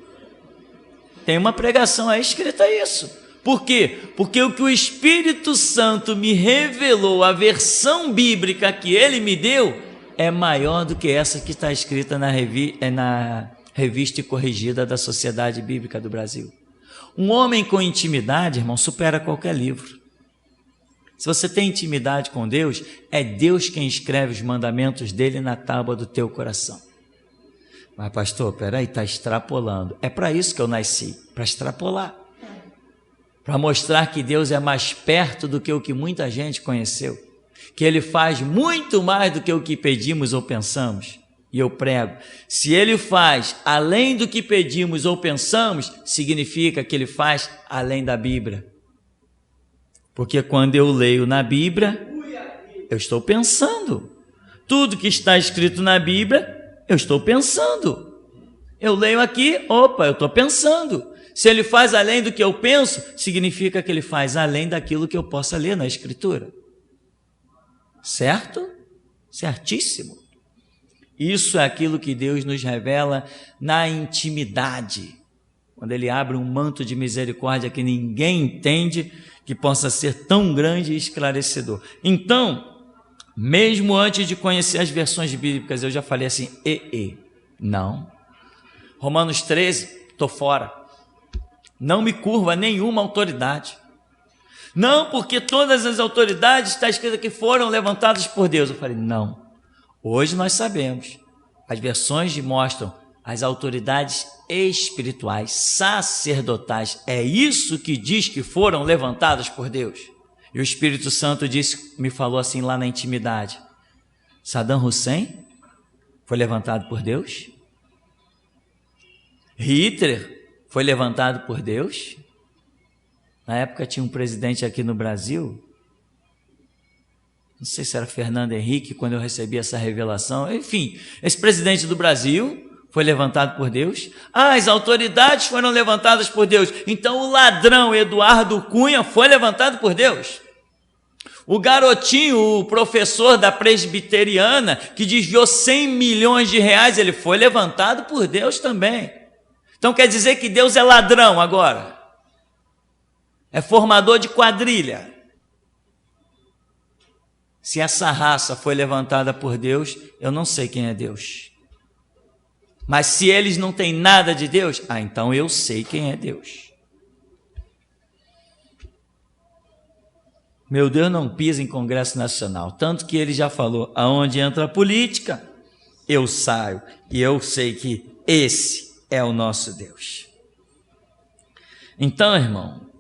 Tem uma pregação aí escrita isso. Por quê? Porque o que o Espírito Santo me revelou, a versão bíblica que ele me deu, é maior do que essa que está escrita na Revista e Corrigida da Sociedade Bíblica do Brasil. Um homem com intimidade, irmão, supera qualquer livro. Se você tem intimidade com Deus, é Deus quem escreve os mandamentos dele na tábua do teu coração. Mas pastor, peraí, está extrapolando. É para isso que eu nasci, para extrapolar. Para mostrar que Deus é mais perto do que o que muita gente conheceu. Que Ele faz muito mais do que o que pedimos ou pensamos. E eu prego, se Ele faz além do que pedimos ou pensamos, significa que Ele faz além da Bíblia. Porque quando eu leio na Bíblia, eu estou pensando. Tudo que está escrito na Bíblia, eu estou pensando. Eu leio aqui, opa, eu estou pensando. Se Ele faz além do que eu penso, significa que Ele faz além daquilo que eu possa ler na Escritura. Certo? Certíssimo. Isso é aquilo que Deus nos revela na intimidade. Quando Ele abre um manto de misericórdia que ninguém entende, que possa ser tão grande e esclarecedor. Então, mesmo antes de conhecer as versões bíblicas, eu já falei assim, não. Romanos 13, estou fora. Não me curva nenhuma autoridade. Não, porque todas as autoridades, está escrito que foram levantadas por Deus. Eu falei, não. Hoje nós sabemos. As versões mostram as autoridades espirituais, sacerdotais. É isso que diz que foram levantadas por Deus. E o Espírito Santo me falou assim lá na intimidade. Saddam Hussein foi levantado por Deus? Hitler foi levantado por Deus? Na época tinha um presidente aqui no Brasil, não sei se era Fernando Henrique, quando eu recebi essa revelação, enfim, esse presidente do Brasil foi levantado por Deus. As autoridades foram levantadas por Deus. Então o ladrão Eduardo Cunha foi levantado por Deus. O garotinho, o professor da presbiteriana, que desviou 100 milhões de reais, ele foi levantado por Deus também. Então quer dizer que Deus é ladrão agora? É formador de quadrilha? Se essa raça foi levantada por Deus, eu não sei quem é Deus. Mas se eles não têm nada de Deus, então eu sei quem é Deus. Meu Deus não pisa em Congresso Nacional, tanto que ele já falou, aonde entra a política, eu saio, e eu sei que esse é o nosso Deus. Então, irmão,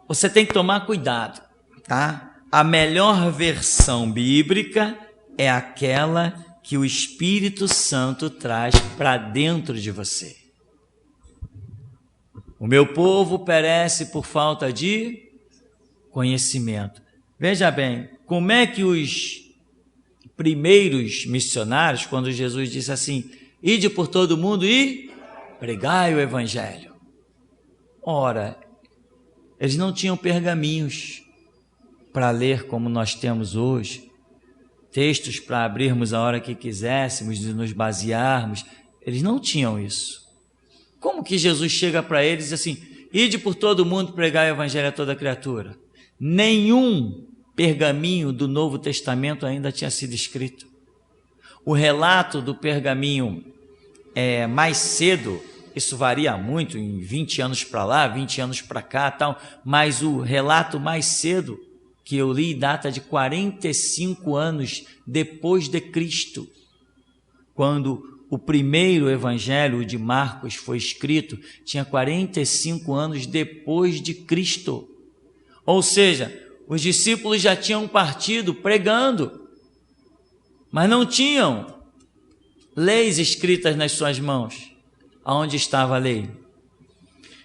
você tem que tomar cuidado, tá? A melhor versão bíblica é aquela que o Espírito Santo traz para dentro de você. O meu povo perece por falta de conhecimento. Veja bem, como é que os primeiros missionários, quando Jesus disse assim, ide por todo mundo e pregai o evangelho. Ora, eles não tinham pergaminhos para ler como nós temos hoje, textos para abrirmos a hora que quiséssemos, de nos basearmos. Eles não tinham isso. Como que Jesus chega para eles e diz assim, ide por todo mundo pregar o evangelho a toda criatura? Nenhum pergaminho do Novo Testamento ainda tinha sido escrito. O relato do pergaminho mais cedo, isso varia muito, em 20 anos para lá, 20 anos para cá, tal, mas o relato mais cedo que eu li data de 45 anos depois de Cristo, quando o primeiro evangelho de Marcos foi escrito, tinha 45 anos depois de Cristo. Ou seja, os discípulos já tinham partido pregando, mas não tinham leis escritas nas suas mãos. Aonde estava a lei?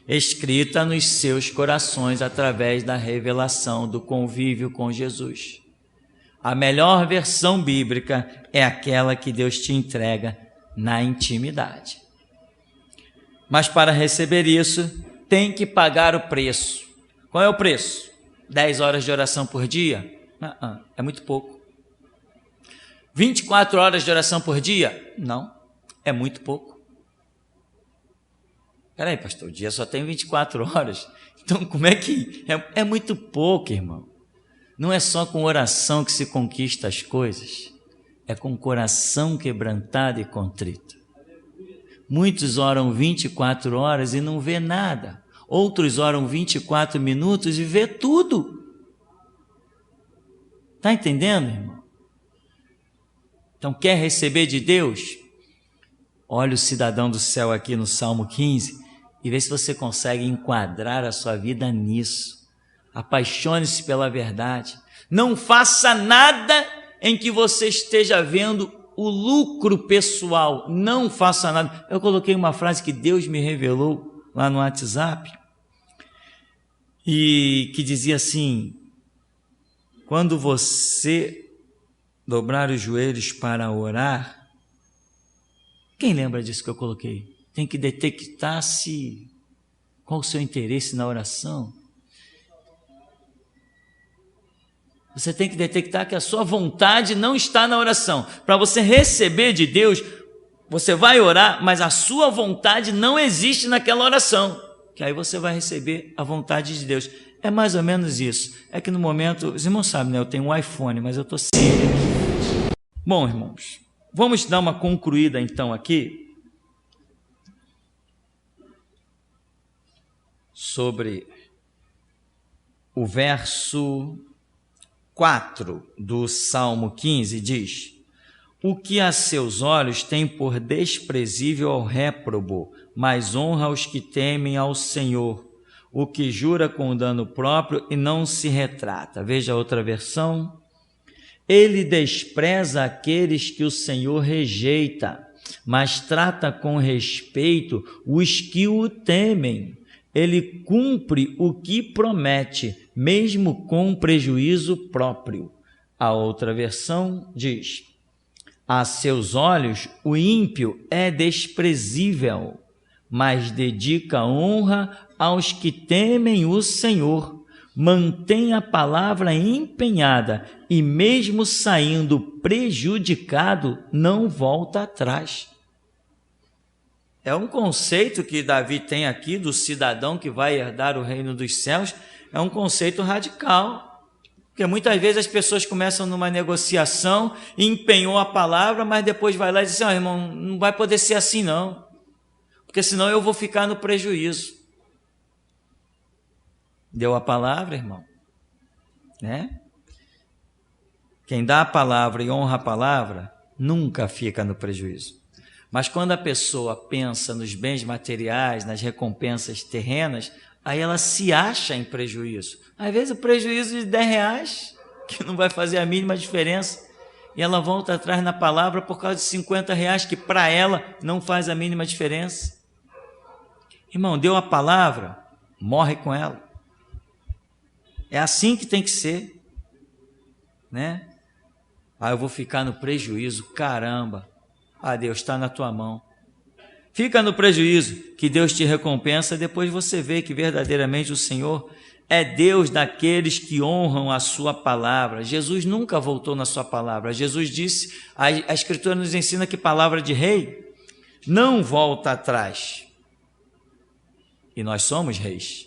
Escrita nos seus corações através da revelação, do convívio com Jesus. A melhor versão bíblica é aquela que Deus te entrega na intimidade. Mas para receber isso, tem que pagar o preço. Qual é o preço? 10 horas de oração por dia? É muito pouco. 24 horas de oração por dia? Não, é muito pouco. Peraí, pastor, o dia só tem 24 horas. Então como é que... É muito pouco, irmão. Não é só com oração que se conquista as coisas. É com coração quebrantado e contrito. Muitos oram 24 horas e não vê nada. Outros oram 24 minutos e vê tudo. Está entendendo, irmão? Então, quer receber de Deus? Olha o cidadão do céu aqui no Salmo 15 e vê se você consegue enquadrar a sua vida nisso. Apaixone-se pela verdade. Não faça nada em que você esteja vendo o lucro pessoal. Não faça nada. Eu coloquei uma frase que Deus me revelou lá no WhatsApp e que dizia assim: quando você dobrar os joelhos para orar, quem lembra disso que eu coloquei? Tem que detectar qual o seu interesse na oração. Você tem que detectar que a sua vontade não está na oração. Para você receber de Deus, você vai orar, mas a sua vontade não existe naquela oração, que aí você vai receber a vontade de Deus. É mais ou menos isso. É que no momento, os irmãos sabem, né? Eu tenho um iPhone, mas eu estou sem ele aqui. Bom, irmãos, vamos dar uma concluída então aqui sobre o verso 4 do Salmo 15, diz: o que a seus olhos tem por desprezível ao réprobo, mas honra os que temem ao Senhor, o que jura com dano próprio e não se retrata. Veja a outra versão. Ele despreza aqueles que o Senhor rejeita, mas trata com respeito os que o temem. Ele cumpre o que promete, mesmo com prejuízo próprio. A outra versão diz: a seus olhos o ímpio é desprezível, mas dedica honra aos que temem o Senhor, mantém a palavra empenhada e mesmo saindo prejudicado, não volta atrás. É um conceito que Davi tem aqui do cidadão que vai herdar o reino dos céus, é um conceito radical. Porque muitas vezes as pessoas começam numa negociação, empenhou a palavra, mas depois vai lá e diz assim, irmão, não vai poder ser assim não, porque senão eu vou ficar no prejuízo. Deu a palavra, irmão, né? Quem dá a palavra e honra a palavra, nunca fica no prejuízo. Mas quando a pessoa pensa nos bens materiais, nas recompensas terrenas, aí ela se acha em prejuízo. Às vezes o prejuízo de R$10, que não vai fazer a mínima diferença, e ela volta atrás na palavra por causa de R$50, que para ela não faz a mínima diferença. Irmão, deu a palavra, morre com ela. É assim que tem que ser, né? Eu vou ficar no prejuízo, caramba. Deus, está na tua mão. Fica no prejuízo, que Deus te recompensa, depois você vê que verdadeiramente o Senhor é Deus daqueles que honram a sua palavra. Jesus nunca voltou na sua palavra. Jesus disse, a Escritura nos ensina que palavra de rei não volta atrás. E nós somos reis.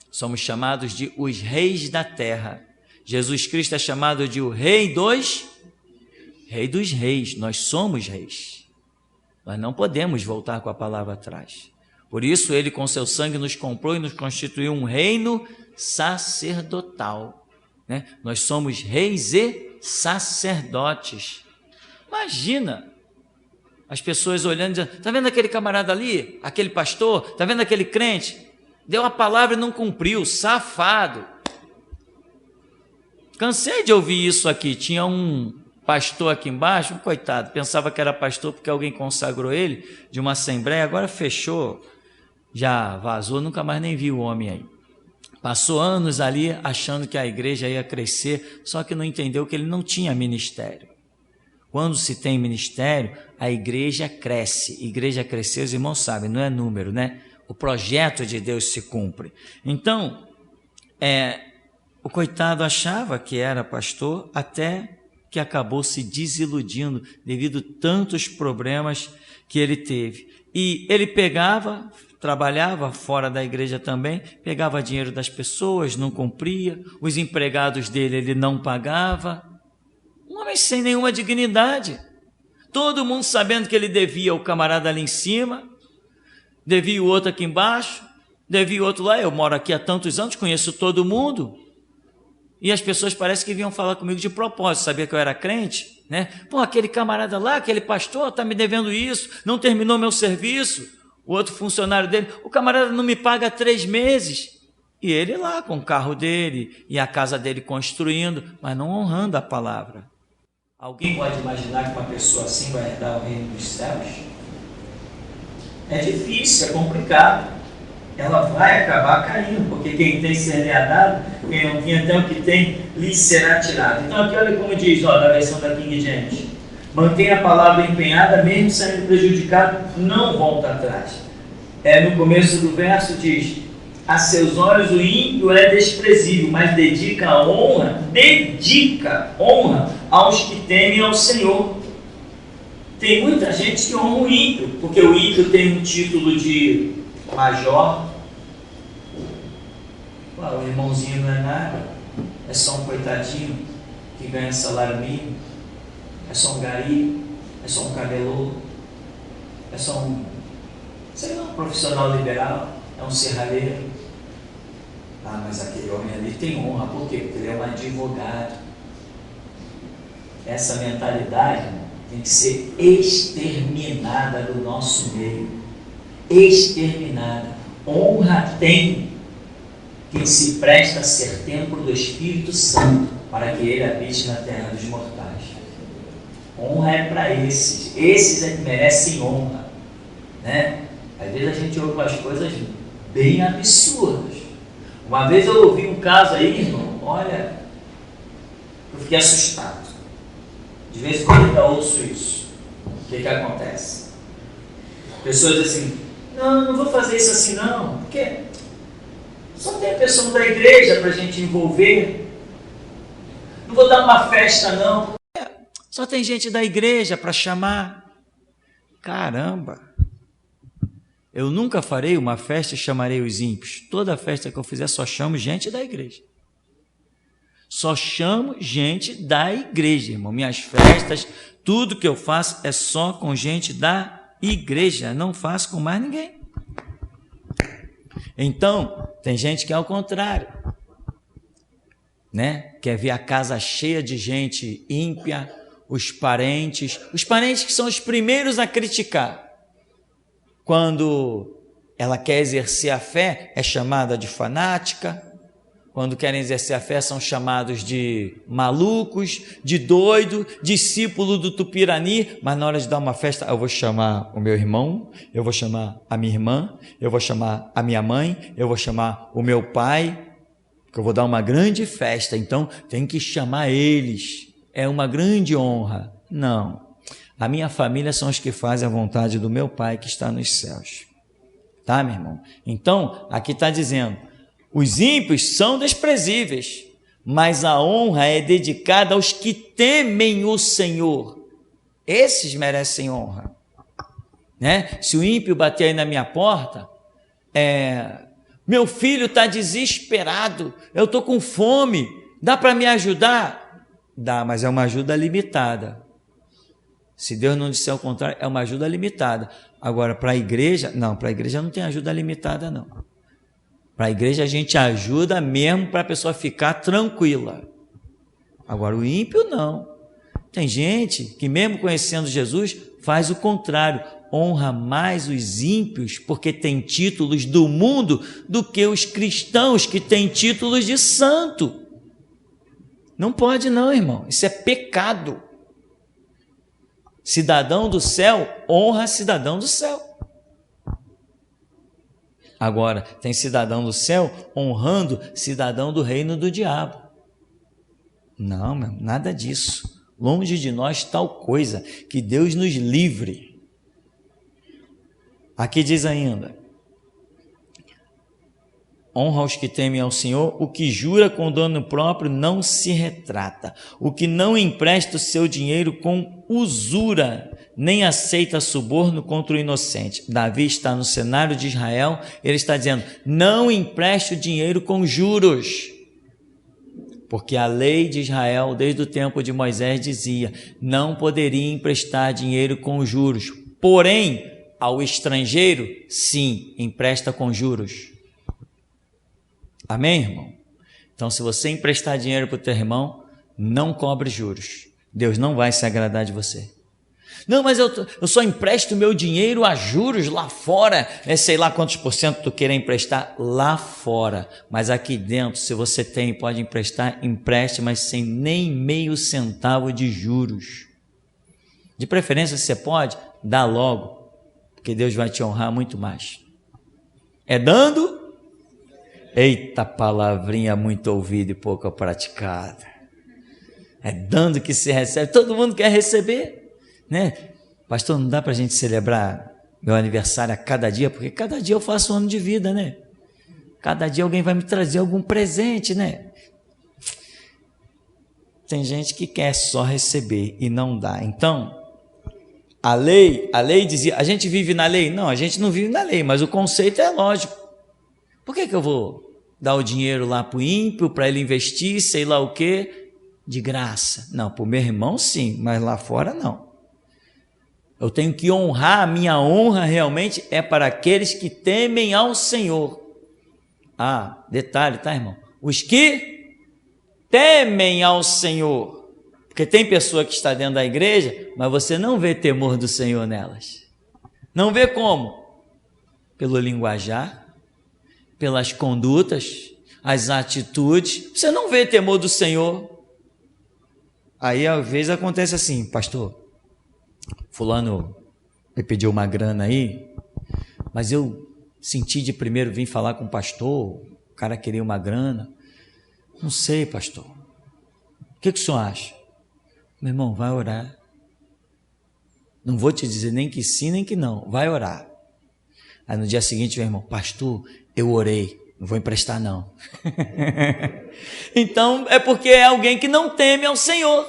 Somos chamados de os reis da terra. Jesus Cristo é chamado de o rei dos reis. Nós somos reis. Nós não podemos voltar com a palavra atrás. Por isso ele com seu sangue nos comprou e nos constituiu um reino sacerdotal, né? Nós somos reis e sacerdotes. Imagina as pessoas olhando e dizendo, está vendo aquele camarada ali, aquele pastor, está vendo aquele crente, deu a palavra e não cumpriu, safado. Cansei de ouvir isso aqui. Tinha um pastor aqui embaixo, um coitado, pensava que era pastor porque alguém consagrou ele de uma assembleia, agora fechou, já vazou, nunca mais nem viu o homem aí. Passou anos ali achando que a igreja ia crescer, só que não entendeu que ele não tinha ministério. Quando se tem ministério, a igreja cresce. Igreja crescer, os irmãos sabem, não é número, né? O projeto de Deus se cumpre. Então, o coitado achava que era pastor, até que acabou se desiludindo devido a tantos problemas que ele teve. E ele trabalhava fora da igreja também, pegava dinheiro das pessoas, não cumpria, os empregados dele ele não pagava. Um homem sem nenhuma dignidade. Todo mundo sabendo que ele devia o camarada ali em cima, devia o outro aqui embaixo, devia o outro lá. Eu moro aqui há tantos anos, conheço todo mundo. E as pessoas parecem que vinham falar comigo de propósito, sabia que eu era crente, né? Pô, aquele camarada lá, aquele pastor está me devendo isso, não terminou meu serviço. O outro funcionário dele, o camarada não me paga há 3 meses. E ele lá com o carro dele e a casa dele construindo, mas não honrando a palavra. Alguém pode imaginar que uma pessoa assim vai herdar o reino dos céus? É difícil, é complicado. Ela vai acabar caindo, porque quem tem será dado, quem não tem até o que tem, lhe será tirado. Então aqui olha como diz, na versão da King James: mantenha a palavra empenhada, mesmo sendo prejudicado, não volta atrás. No começo do verso diz, a seus olhos o ímpio é desprezível, mas dedica honra aos que temem ao Senhor. Tem muita gente que honra o ímpio, porque o ímpio tem um título de major. O irmãozinho não é nada, é só um coitadinho que ganha salário mínimo, é só um gari, é só um camelô, é só um profissional liberal, é um serralheiro. Mas aquele homem ali tem honra, por quê? Porque ele é um advogado. Essa mentalidade tem que ser exterminada do nosso meio. Exterminada. Honra tem quem se presta a ser templo do Espírito Santo, para que ele habite na terra dos mortais. Honra é para esses é que merecem honra, né? Às vezes a gente ouve umas coisas bem absurdas. Uma vez eu ouvi um caso aí, irmão, olha, eu fiquei assustado. De vez em quando eu ainda ouço isso. O que acontece? Pessoas dizem assim, não vou fazer isso assim não, porque Só tem a pessoa da igreja para a gente envolver. Não vou dar uma festa, não. Só tem gente da igreja para chamar. Caramba! Eu nunca farei uma festa e chamarei os ímpios. Toda festa que eu fizer só chamo gente da igreja. Só chamo gente da igreja, irmão. Minhas festas, tudo que eu faço é só com gente da igreja. Não faço com mais ninguém. Então, tem gente que é ao contrário, né? Quer ver a casa cheia de gente ímpia, os parentes que são os primeiros a criticar. Quando ela quer exercer a fé, é chamada de fanática. Quando querem exercer a fé, são chamados de malucos, de doido, discípulo do Tupirani. Mas na hora de dar uma festa, eu vou chamar o meu irmão, eu vou chamar a minha irmã, eu vou chamar a minha mãe, eu vou chamar o meu pai, porque eu vou dar uma grande festa, então tem que chamar eles. É uma grande honra. Não. A minha família são os que fazem a vontade do meu Pai que está nos céus. Tá, meu irmão? Então, aqui está dizendo, os ímpios são desprezíveis, mas a honra é dedicada aos que temem o Senhor. Esses merecem honra. Né? Se o ímpio bater aí na minha porta, meu filho está desesperado, eu estou com fome, dá para me ajudar? Dá, mas é uma ajuda limitada. Se Deus não disser o contrário, é uma ajuda limitada. Agora, para a igreja, não, para a igreja não tem ajuda limitada, não. Para a igreja a gente ajuda mesmo para a pessoa ficar tranquila. Agora, o ímpio não. Tem gente que mesmo conhecendo Jesus, faz o contrário. Honra mais os ímpios porque tem títulos do mundo do que os cristãos que têm títulos de santo. Não pode não, irmão. Isso é pecado. Cidadão do céu honra cidadão do céu. Agora, tem cidadão do céu honrando cidadão do reino do diabo. Não, meu, nada disso. Longe de nós tal coisa, que Deus nos livre. Aqui diz ainda, honra os que temem ao Senhor, o que jura com dano próprio não se retrata, o que não empresta o seu dinheiro com usura, nem aceita suborno contra o inocente. Davi está no cenário de Israel, ele está dizendo, não empreste o dinheiro com juros, porque a lei de Israel, desde o tempo de Moisés, dizia, não poderia emprestar dinheiro com juros, porém, ao estrangeiro, sim, empresta com juros. Amém, irmão? Então, se você emprestar dinheiro para o teu irmão, não cobre juros. Deus não vai se agradar de você. Não, mas eu só empresto meu dinheiro a juros lá fora, sei lá quantos % tu querer emprestar lá fora. Mas aqui dentro, se você tem e pode emprestar, empreste, mas sem nem meio centavo de juros. De preferência, se você pode, dá logo, porque Deus vai te honrar muito mais. É dando? Eita, palavrinha muito ouvida e pouco praticada. É dando que se recebe. Todo mundo quer receber, né? Pastor, não dá para a gente celebrar meu aniversário a cada dia, porque cada dia eu faço um ano de vida, né? Cada dia alguém vai me trazer algum presente, né? Tem gente que quer só receber e não dá. Então, a lei dizia, a gente vive na lei? Não, a gente não vive na lei, mas o conceito é lógico. Por que eu vou dar o dinheiro lá para o ímpio, para ele investir, sei lá o quê, de graça? Não, para o meu irmão sim, mas lá fora não. Eu tenho que honrar, a minha honra realmente é para aqueles que temem ao Senhor. Ah, detalhe, tá, irmão? Os que temem ao Senhor. Porque tem pessoa que está dentro da igreja, mas você não vê temor do Senhor nelas. Não vê como? Pelo linguajar, pelas condutas, as atitudes, você não vê temor do Senhor. Aí às vezes acontece assim, pastor, fulano me pediu uma grana aí, mas eu senti de primeiro vir falar com o pastor, o cara queria uma grana, não sei, pastor, o que o senhor acha? Meu irmão, vai orar, não vou te dizer nem que sim nem que não, vai orar. Aí no dia seguinte, meu irmão, pastor, eu orei, Não vou emprestar, não. Então, é porque é alguém que não teme ao Senhor.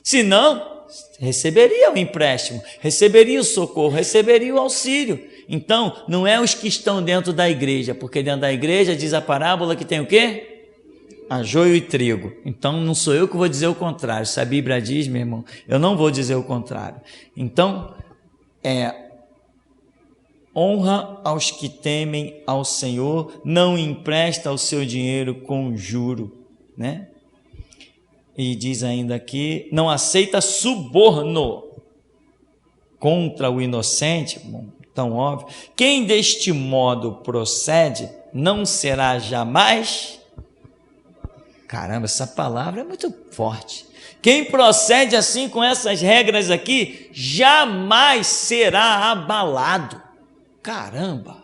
Senão, receberia o empréstimo, receberia o socorro, receberia o auxílio. Então, não é os que estão dentro da igreja, porque dentro da igreja diz a parábola que tem o quê? A joio e trigo. Então, não sou eu que vou dizer o contrário. Se a Bíblia diz, meu irmão, eu não vou dizer o contrário. Então, honra aos que temem ao Senhor, não empresta o seu dinheiro com juro, né? E diz ainda aqui, não aceita suborno contra o inocente, bom, tão óbvio. Quem deste modo procede, não será jamais... Caramba, essa palavra é muito forte. Quem procede assim com essas regras aqui, jamais será abalado. Caramba!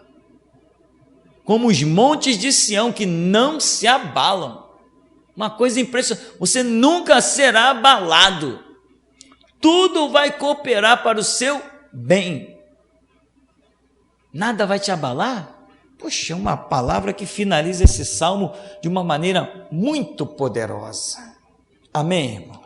Como os montes de Sião que não se abalam. Uma coisa impressionante, você nunca será abalado. Tudo vai cooperar para o seu bem. Nada vai te abalar? Poxa, é uma palavra que finaliza esse salmo de uma maneira muito poderosa. Amém, irmão?